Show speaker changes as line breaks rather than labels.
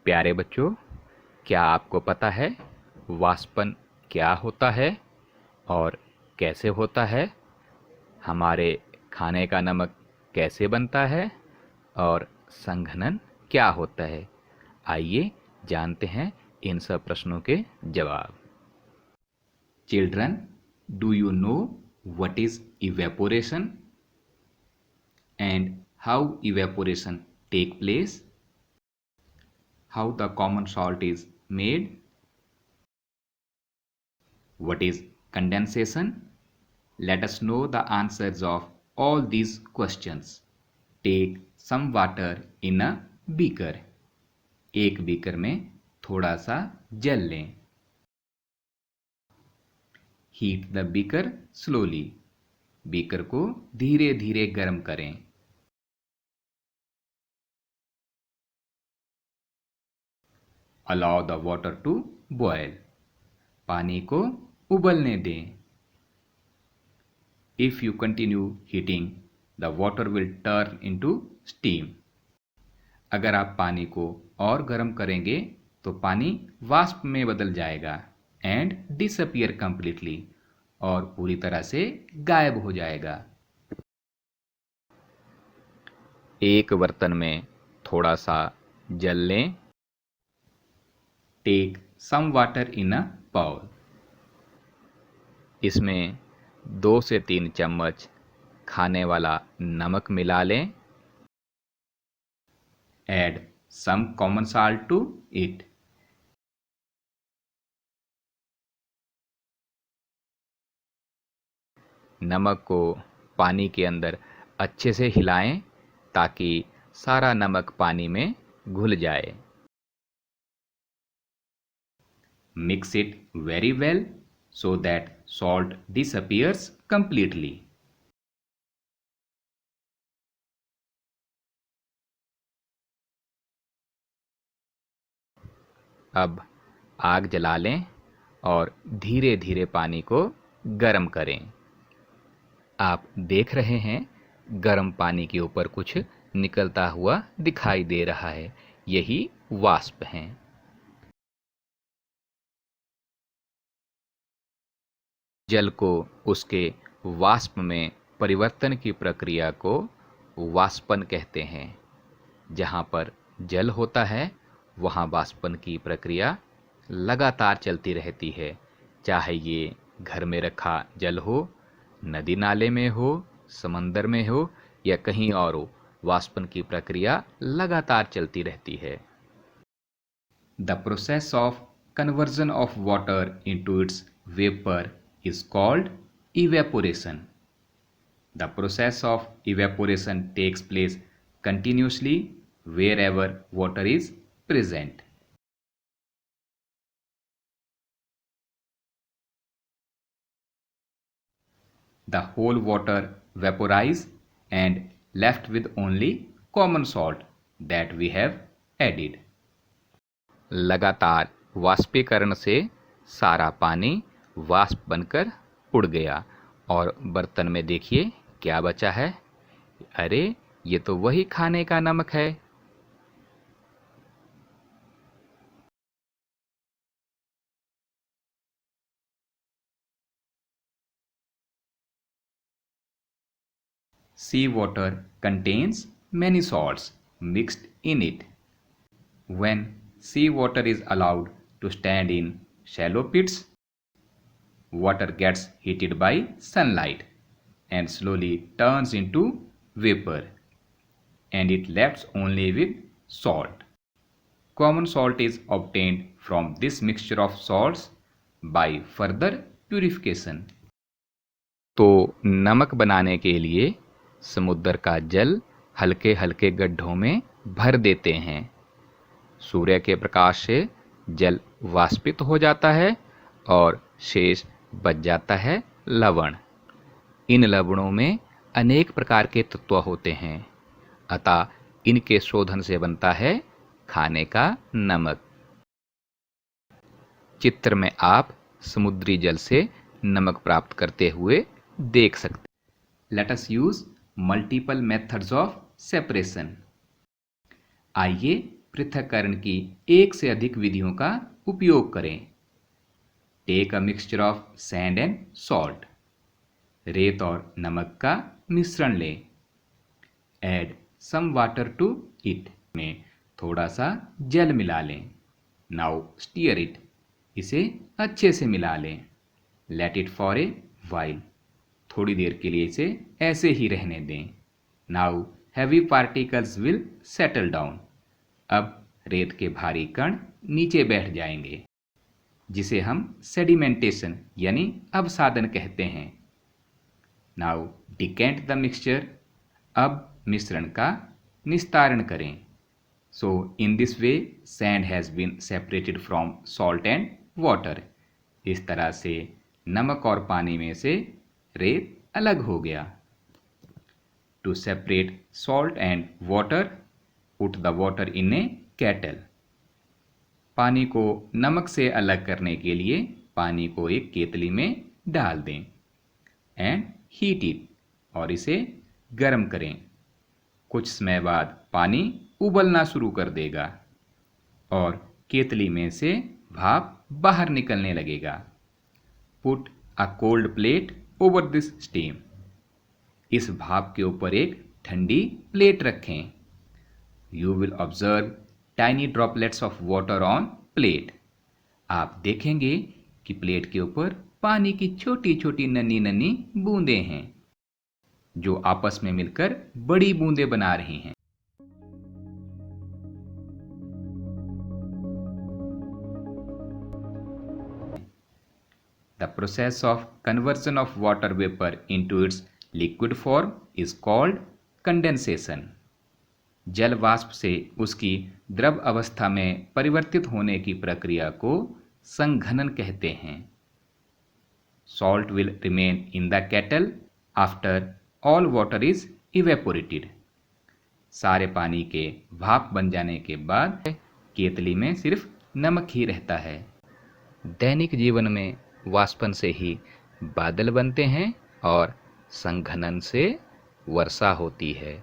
प्यारे बच्चों, क्या आपको पता है वाष्पन क्या होता है और कैसे होता है? हमारे खाने का नमक कैसे बनता है और संघनन क्या होता है? आइए जानते हैं इन सब प्रश्नों के जवाब। Children, do you know what is evaporation and how evaporation take place? How the common salt is made? What is condensation? Let us know the answers of all these questions. Take some water in a beaker. एक beaker में थोड़ा सा जल लें. Heat the beaker slowly. Beaker को धीरे धीरे गर्म करें. Allow the water to boil. पानी को उबलने दें. If you continue heating, the water will turn into steam. अगर आप पानी को और गर्म करेंगे तो पानी वाष्प में बदल जाएगा and disappear completely, और पूरी तरह से गायब हो जाएगा. एक बर्तन में थोड़ा सा जल लें. Take some water in a bowl. इसमें 2 से 3 चम्मच खाने वाला नमक मिला लें. Add some common salt to it. नमक को पानी के अंदर अच्छे से हिलाएं ताकि सारा नमक पानी में घुल जाए. Mix it very well so that salt disappears completely. अब आग जला लें और धीरे धीरे पानी को गर्म करें. आप देख रहे हैं गर्म पानी के ऊपर कुछ निकलता हुआ दिखाई दे रहा है. यही वाष्प हैं. जल को उसके वाष्प में परिवर्तन की प्रक्रिया को वाष्पन कहते हैं. जहाँ पर जल होता है वहाँ वाष्पन की प्रक्रिया लगातार चलती रहती है. चाहे ये घर में रखा जल हो, नदी नाले में हो, समंदर में हो या कहीं और हो, वाष्पन की प्रक्रिया लगातार चलती रहती है. The process of conversion of water into its vapor is called evaporation. The process of evaporation takes place continuously wherever water is present. The whole water vaporizes and left with only common salt that we have added. लगातार वाष्पीकरण से सारा पानी वाष्प बनकर उड़ गया और बर्तन में देखिए क्या बचा है. अरे, ये तो वही खाने का नमक है. Sea water contains many salts mixed in it. When sea water is allowed to stand in shallow pits, water gets heated by sunlight and slowly turns into vapor, and it left only with salt. Common salt is obtained from this mixture of salts by further purification. तो नमक बनाने के लिए समुद्र का जल हल्के हल्के गड्ढों में भर देते हैं. सूर्य के प्रकाश से जल वाष्पित हो जाता है और शेष बच जाता है लवण. इन लवणों में अनेक प्रकार के तत्व होते हैं, अतः इनके शोधन से बनता है खाने का नमक. चित्र में आप समुद्री जल से नमक प्राप्त करते हुए देख सकते. Let us use multiple methods of separation. आइए पृथक्करण की एक से अधिक विधियों का उपयोग करें। Take a mixture of sand and salt. रेत और नमक का मिश्रण लें। Add some water to it. में थोड़ा सा जल मिला लें। Now stir it. इसे अच्छे से मिला लें। Let it for a while. थोड़ी देर के लिए इसे ऐसे ही रहने दें। Now heavy particles will settle down. अब रेत के भारी कण नीचे बैठ जाएंगे, जिसे हम सेडिमेंटेशन यानी अवसादन कहते हैं। Now decant the mixture. अब मिश्रण का निस्तारण करें। So in this way sand has been separated from salt and water. इस तरह से नमक और पानी में से रेत अलग हो गया। To separate salt and water, put the water in a kettle. पानी को नमक से अलग करने के लिए पानी को एक केतली में डाल दें। And heat it. और इसे गर्म करें। कुछ समय बाद पानी उबलना शुरू कर देगा और केतली में से भाप बाहर निकलने लगेगा। Put a cold plate over this steam. इस भाप के ऊपर एक ठंडी प्लेट रखें। You will observe tiny droplets of water on plate. आप देखेंगे कि प्लेट के ऊपर पानी की छोटी छोटी नन्ही नन्ही बूंदें हैं, जो आपस में मिलकर बड़ी बूंदें बना रही हैं। The process of conversion of water vapor into its liquid form is called condensation. जल वाष्प से उसकी द्रव अवस्था में परिवर्तित होने की प्रक्रिया को संघनन कहते हैं। Salt will remain in the kettle after all water is evaporated. सारे पानी के भाप बन जाने के बाद केतली में सिर्फ नमक ही रहता है। दैनिक जीवन में वाष्पन से ही बादल बनते हैं और संघनन से वर्षा होती है।